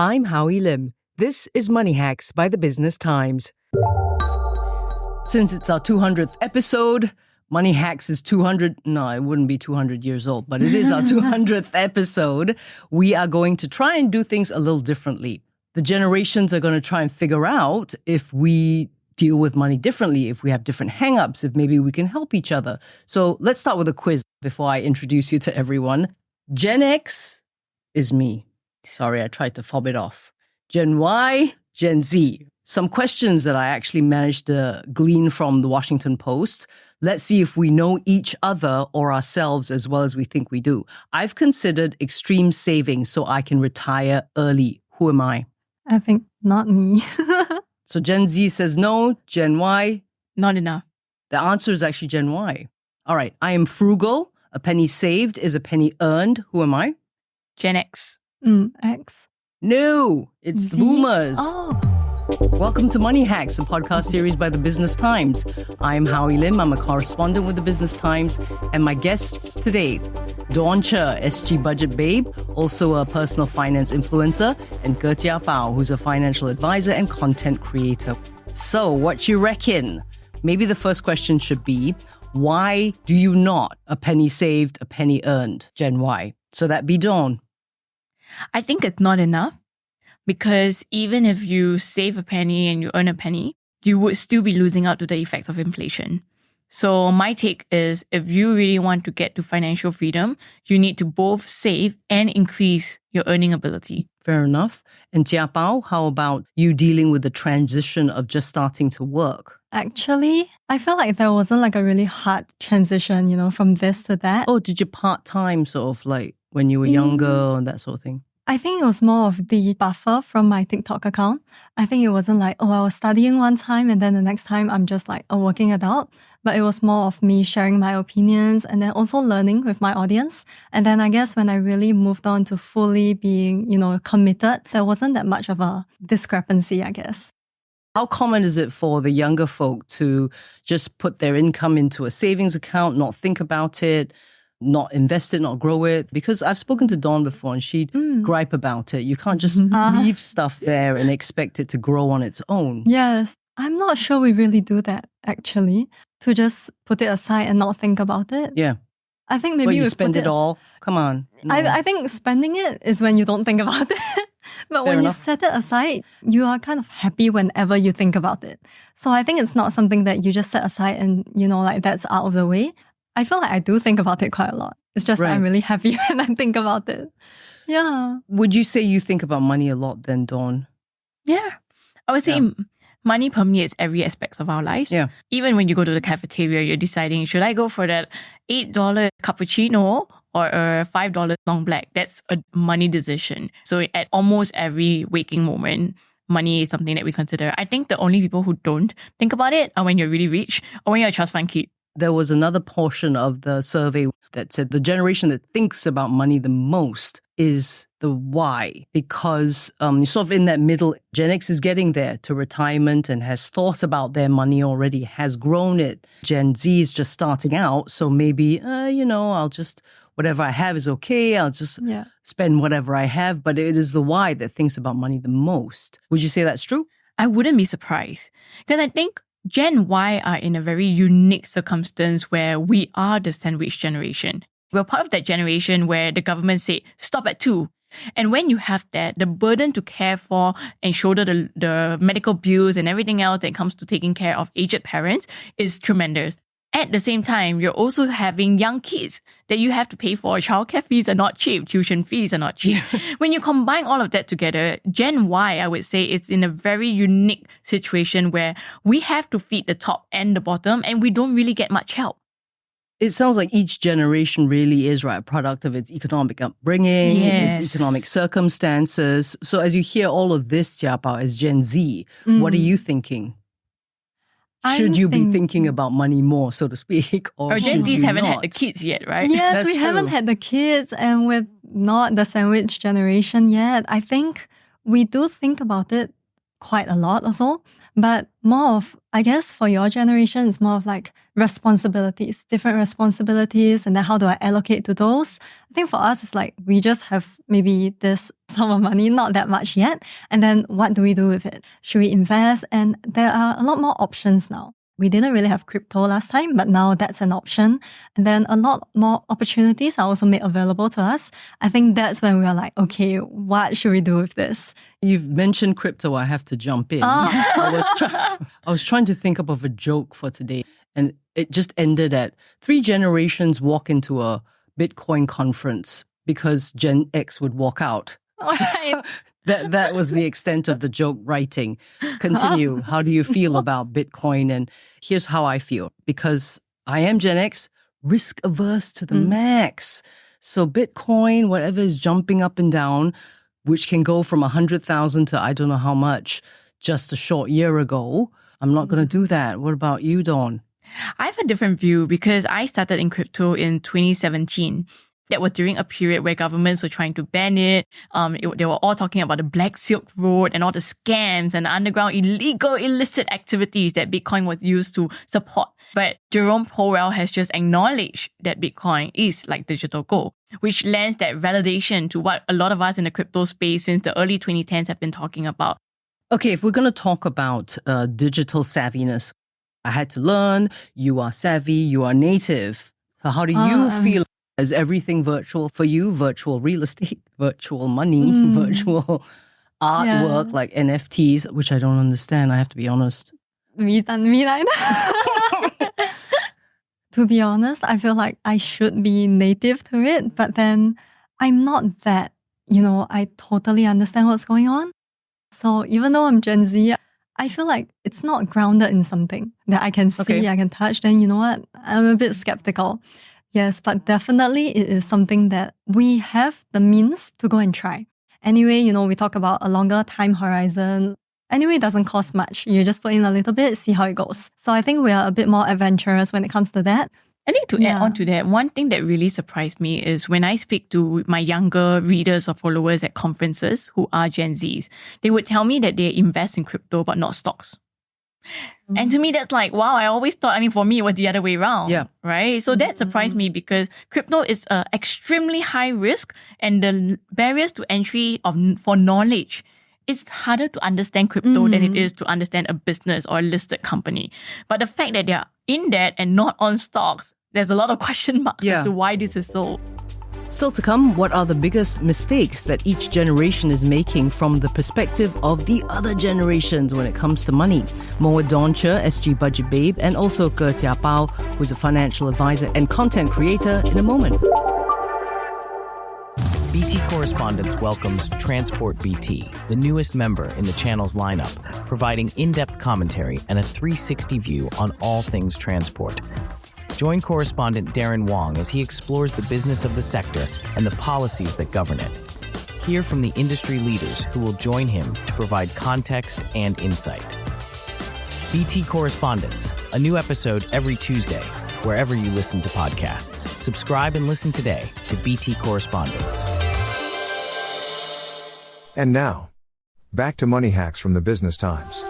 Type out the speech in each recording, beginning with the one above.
I'm Howie Lim. This is Money Hacks by the Business Times. Since it's our 200th episode, Money Hacks is 200. No, it wouldn't be 200 years old, but it is our 200th episode. We are going to try and do things a little differently. The generations are going to try and figure out if we deal with money differently, if we have different hang-ups, if maybe we can help each other. So let's start with a quiz before I introduce you to everyone. Gen X is me. Sorry, I tried to fob it off. Gen Y, Gen Z. Some questions that I actually managed to glean from the Washington Post. Let's see if we know each other or ourselves as well as we think we do. I've considered extreme saving so I can retire early. Who am I? I think not me. So Gen Z says no. Gen Y? Not enough. The answer is actually Gen Y. All right. I am frugal. A penny saved is a penny earned. Who am I? Gen X. X. No, it's the Z? boomers. Oh. Welcome to Money Hacks, a podcast series by the Business Times. I'm Howie Lim. I'm a correspondent with the Business Times. And my guests today, Dawn Cher, SG Budget Babe, also a personal finance influencer, and Ge Jiabao, who's a financial advisor and content creator. So what you reckon? Maybe the first question should be, why do you not a penny saved, a penny earned, Gen Y? So that'd be Dawn. I think it's not enough because even if you save a penny and you earn a penny, you would still be losing out to the effects of inflation. So my take is if you really want to get to financial freedom, you need to both save and increase your earning ability. Fair enough. And Jiabao, how about you dealing with the transition of just starting to work? Actually, I felt like there wasn't like a really hard transition, from this to that. Oh, did you part-time sort of like when you were younger and that sort of thing? I think it was more of the buffer from my TikTok account. I think it wasn't like, I was studying one time and then the next time I'm just like a working adult. But it was more of me sharing my opinions and then also learning with my audience. And then I guess when I really moved on to fully being, committed, there wasn't that much of a discrepancy, I guess. How common is it for the younger folk to just put their income into a savings account, not think about it, not invest it, not grow it? Because I've spoken to Dawn before and she'd gripe about it. You can't just leave stuff there and expect it to grow on its own. Yes. I'm not sure we really do that, actually, to just put it aside and not think about it. Yeah. I think maybe you spend it all. Come on. No. I think spending it is when you don't think about it. But Fair when enough. you set it aside, you are kind of happy whenever you think about it. So I think it's not something that you just set aside and, that's out of the way. I feel like I do think about it quite a lot. It's just that I'm really happy when I think about it. Yeah. Would you say you think about money a lot then, Dawn? Yeah. I would say money permeates every aspect of our lives. Yeah. Even when you go to the cafeteria, you're deciding, should I go for that $8 cappuccino or a $5 long black? That's a money decision. So at almost every waking moment, money is something that we consider. I think the only people who don't think about it are when you're really rich or when you're a trust fund kid. There was another portion of the survey that said the generation that thinks about money the most is the Y, because sort of in that middle, Gen X is getting there to retirement and has thought about their money already, has grown it. Gen Z is just starting out, so maybe, I'll just, whatever I have is okay. I'll just spend whatever I have. But it is the Y that thinks about money the most. Would you say that's true? I wouldn't be surprised because I think Gen Y are in a very unique circumstance where we are the sandwich generation. We're part of that generation where the government said, stop at 2. And when you have that, the burden to care for and shoulder the medical bills and everything else that comes to taking care of aged parents is tremendous. At the same time, you're also having young kids that you have to pay for. Childcare fees are not cheap. Tuition fees are not cheap. When you combine all of that together, Gen Y, I would say, is in a very unique situation where we have to feed the top and the bottom, and we don't really get much help. It sounds like each generation really is, a product of its economic upbringing, its economic circumstances. So as you hear all of this, Jiabao, as Gen Z, what are you thinking? Should you be thinking about money more, so to speak? Or Gen Zs haven't not? had the kids yet, right? Yes, That's we true. haven't had the kids and with not the sandwich generation yet. I think we do think about it quite a lot also. But more of, I guess for your generation, it's more of like responsibilities, different responsibilities, and then how do I allocate to those? I think for us, it's like we just have maybe this sum of money, not that much yet. And then what do we do with it? Should we invest? And there are a lot more options now. We didn't really have crypto last time, but now that's an option. And then a lot more opportunities are also made available to us. I think that's when we are like, okay, what should we do with this? You've mentioned crypto. I have to jump in. I was trying to think up of a joke for today, and it just ended at 3 generations walk into a Bitcoin conference because Gen X would walk out. Right. That was the extent of the joke writing. Continue. How do you feel about Bitcoin? And here's how I feel. Because I am Gen X, risk averse to the max. So Bitcoin, whatever is jumping up and down, which can go from 100,000 to I don't know how much just a short year ago, I'm not going to do that. What about you, Dawn? I have a different view because I started in crypto in 2017. That was during a period where governments were trying to ban it. They were all talking about the Black Silk Road and all the scams and the underground illegal, illicit activities that Bitcoin was used to support. But Jerome Powell has just acknowledged that Bitcoin is like digital gold, which lends that validation to what a lot of us in the crypto space since the early 2010s have been talking about. Okay, if we're going to talk about digital savviness, I had to learn, you are savvy, you are native. So how do you feel? Is everything virtual for you? Virtual real estate, virtual money, virtual artwork like NFTs, which I don't understand, I have to be honest. Me neither. To be honest, I feel like I should be native to it, but then I'm not that, I totally understand what's going on. So even though I'm Gen Z, I feel like it's not grounded in something that I can see, I can touch, then you know what? I'm a bit skeptical. Yes, but definitely it is something that we have the means to go and try. Anyway, we talk about a longer time horizon. Anyway, it doesn't cost much. You just put in a little bit, see how it goes. So I think we are a bit more adventurous when it comes to that. I think to add on to that, one thing that really surprised me is when I speak to my younger readers or followers at conferences who are Gen Zs, they would tell me that they invest in crypto but not stocks. And to me, that's like, wow, I always thought, for me, it was the other way around. Yeah. Right? So that surprised me because crypto is extremely high risk and the barriers to entry for knowledge, it's harder to understand crypto than it is to understand a business or a listed company. But the fact that they're in that and not on stocks, there's a lot of question marks as to why this is so. Still to come, what are the biggest mistakes that each generation is making from the perspective of the other generations when it comes to money? More with Dawn Cher, SG Budget Babe, and also Ge Jiabao, who's a financial advisor and content creator, in a moment. BT Correspondence welcomes Transport BT, the newest member in the channel's lineup, providing in-depth commentary and a 360 view on all things transport. Join correspondent Darren Wong as he explores the business of the sector and the policies that govern it. Hear from the industry leaders who will join him to provide context and insight. BT Correspondence, a new episode every Tuesday, wherever you listen to podcasts. Subscribe and listen today to BT Correspondence. And now, back to Money Hacks from the Business Times.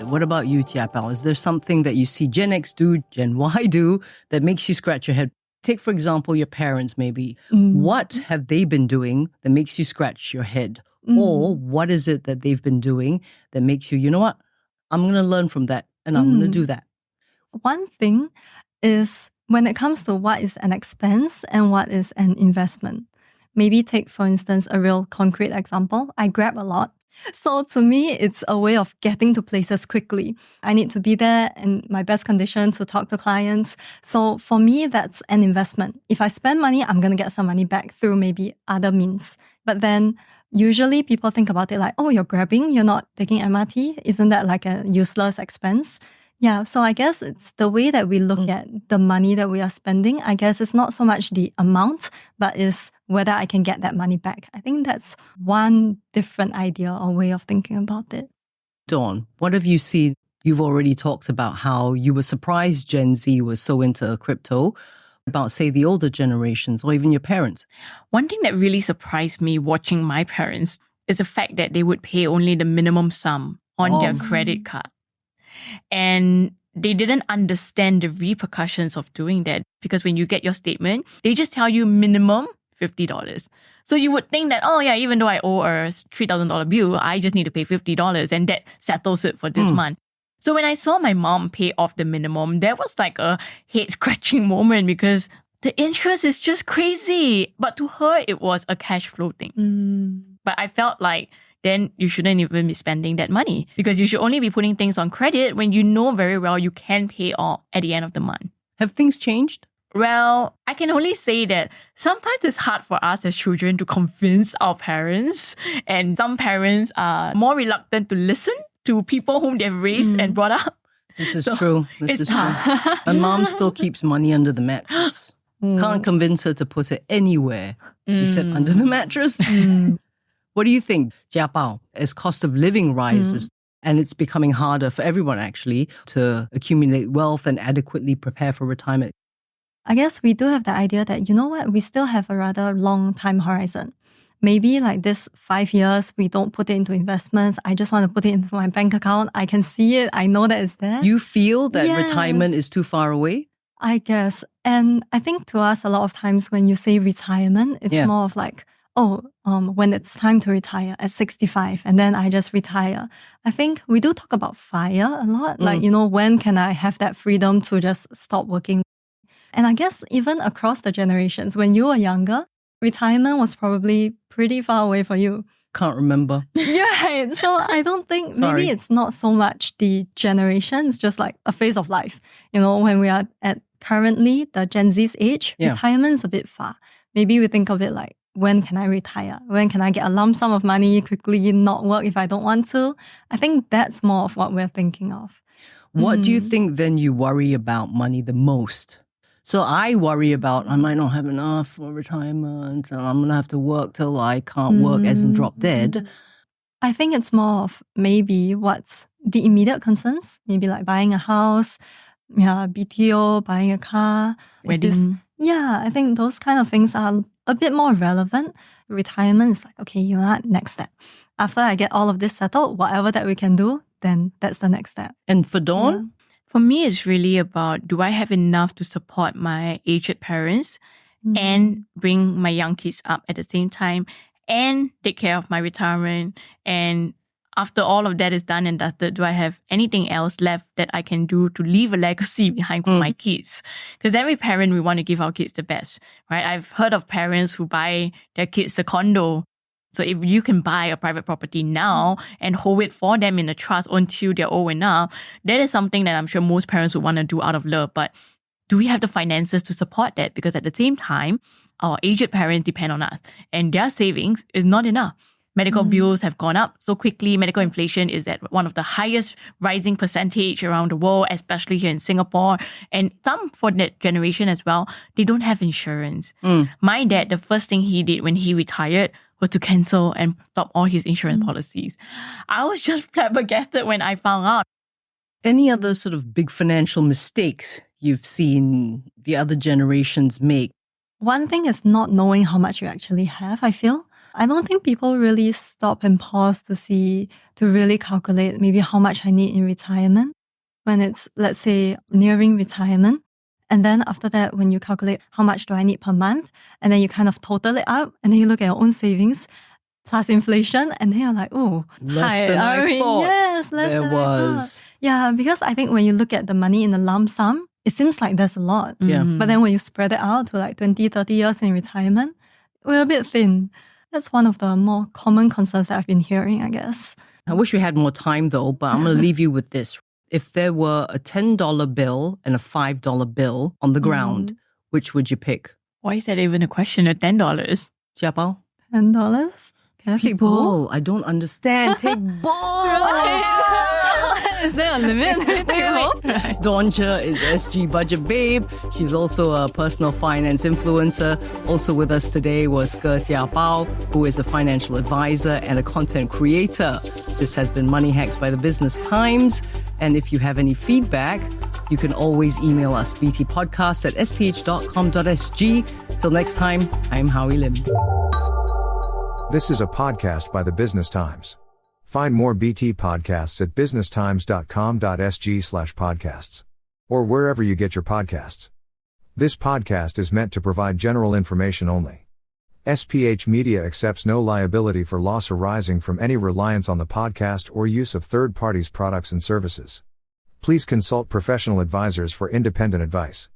What about you, Jiabao? Is there something that you see Gen X do, Gen Y do, that makes you scratch your head? Take, for example, your parents maybe. What have they been doing that makes you scratch your head? Or what is it that they've been doing that makes you, you know what? I'm going to learn from that and I'm going to do that. One thing is when it comes to what is an expense and what is an investment. Maybe take, for instance, a real concrete example. I grab a lot. So to me, it's a way of getting to places quickly. I need to be there in my best condition to talk to clients. So for me, that's an investment. If I spend money, I'm going to get some money back through maybe other means. But then usually people think about it like, oh, you're grabbing, you're not taking MRT. Isn't that like a useless expense? Yeah, so I guess it's the way that we look at the money that we are spending. I guess it's not so much the amount, but it's whether I can get that money back. I think that's one different idea or way of thinking about it. Dawn, what have you seen? You've already talked about how you were surprised Gen Z was so into crypto, about, say, the older generations or even your parents. One thing that really surprised me watching my parents is the fact that they would pay only the minimum sum on their credit card. And they didn't understand the repercussions of doing that, because when you get your statement, they just tell you minimum $50. So you would think that, oh yeah, even though I owe a $3,000 bill, I just need to pay $50 and that settles it for this month. So when I saw my mom pay off the minimum, there was like a head-scratching moment, because the interest is just crazy. But to her, it was a cash flow thing. But I felt like then you shouldn't even be spending that money, because you should only be putting things on credit when you know very well you can pay off at the end of the month. Have things changed? Well, I can only say that sometimes it's hard for us as children to convince our parents, and some parents are more reluctant to listen to people whom they've raised and brought up. This is true. This is true. My mom still keeps money under the mattress. Can't convince her to put it anywhere except under the mattress. What do you think, Jiabao, as cost of living rises and it's becoming harder for everyone actually to accumulate wealth and adequately prepare for retirement? I guess we do have the idea that, you know what, we still have a rather long time horizon. Maybe like this 5 years, we don't put it into investments. I just want to put it into my bank account. I can see it. I know that it's there. You feel that retirement is too far away? I guess. And I think to us, a lot of times when you say retirement, it's more of like, when it's time to retire at 65 and then I just retire. I think we do talk about FIRE a lot. Like, when can I have that freedom to just stop working? And I guess even across the generations, when you were younger, retirement was probably pretty far away for you. Can't remember. You're right. So I don't think, maybe it's not so much the generation, it's just like a phase of life. When we are at currently the Gen Z's age, retirement is a bit far. Maybe we think of it like, when can I retire? When can I get a lump sum of money, quickly not work if I don't want to? I think that's more of what we're thinking of. What do you think then you worry about money the most? So I worry about I might not have enough for retirement and I'm going to have to work till I can't work as in drop dead. I think it's more of maybe what's the immediate concerns. Maybe like buying a house, BTO, buying a car. Wedding. I think those kind of things are a bit more relevant. Retirement is like, okay, next step. After I get all of this settled, whatever that we can do, then that's the next step. And for Dawn? For me, it's really about, do I have enough to support my aged parents and bring my young kids up at the same time and take care of my retirement? And after all of that is done and dusted, do I have anything else left that I can do to leave a legacy behind for my kids? Because every parent, we want to give our kids the best, right? I've heard of parents who buy their kids a condo. So if you can buy a private property now and hold it for them in a trust until they're old enough, that is something that I'm sure most parents would want to do out of love. But do we have the finances to support that? Because at the same time, our aged parents depend on us and their savings is not enough. Medical bills have gone up so quickly. Medical inflation is at one of the highest rising percentage around the world, especially here in Singapore. And some for that generation as well, they don't have insurance. My dad, the first thing he did when he retired was to cancel and stop all his insurance policies. I was just flabbergasted when I found out. Any other sort of big financial mistakes you've seen the other generations make? One thing is not knowing how much you actually have, I feel. I don't think people really stop and pause to really calculate maybe how much I need in retirement when it's, let's say, nearing retirement. And then after that, when you calculate how much do I need per month, and then you kind of total it up, and then you look at your own savings plus inflation, and then you're like, oh, less than I thought. Yes, less there than was. Yeah, because I think when you look at the money in a lump sum, it seems like there's a lot. Yeah. But then when you spread it out to like 20, 30 years in retirement, we're a bit thin. That's one of the more common concerns that I've been hearing, I guess. I wish we had more time though, but I'm going to leave you with this. If there were a $10 bill and a $5 bill on the ground, which would you pick? Why is that even a question at $10? Jiabao? $10? Can I pick both? I don't understand. Take both! Is there a limit? Wait. Dawn Cher is SG Budget Babe. She's also a personal finance influencer. Also with us today was Ge Jiabao, who is a financial advisor and a content creator. This has been Money Hacks by the Business Times. And if you have any feedback, you can always email us, btpodcasts@sph.com.sg. Till next time, I'm Howie Lim. This is a podcast by the Business Times. Find more BT podcasts at businesstimes.com.sg/podcasts. Or wherever you get your podcasts. This podcast is meant to provide general information only. SPH Media accepts no liability for loss arising from any reliance on the podcast or use of third parties' products and services. Please consult professional advisors for independent advice.